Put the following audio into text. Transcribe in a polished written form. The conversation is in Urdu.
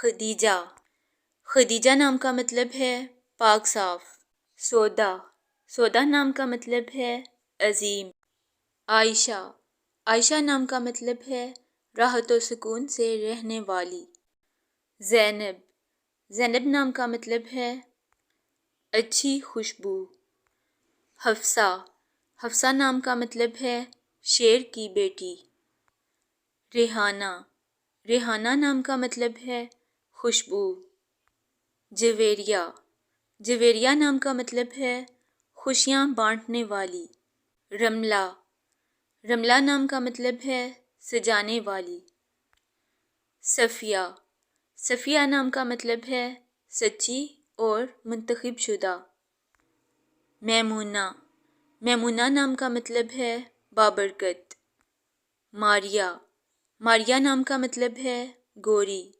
خدیجہ، خدیجہ نام کا مطلب ہے پاک صاف۔ سودا، سودا نام کا مطلب ہے عظیم۔ عائشہ، عائشہ نام کا مطلب ہے راحت و سکون سے رہنے والی۔ زینب، زینب نام کا مطلب ہے اچھی خوشبو۔ حفصہ، حفصہ نام کا مطلب ہے شیر کی بیٹی۔ ریحانہ، ریحانہ نام کا مطلب ہے خوشبو۔ جویریہ، جویریہ نام کا مطلب ہے خوشیاں بانٹنے والی۔ رملہ، رملہ نام کا مطلب ہے سجانے والی۔ صفیہ، صفیہ نام کا مطلب ہے سچی اور منتخب شدہ۔ میمونہ، میمونہ نام کا مطلب ہے بابرکت۔ ماریہ، ماریہ نام کا مطلب ہے گوری۔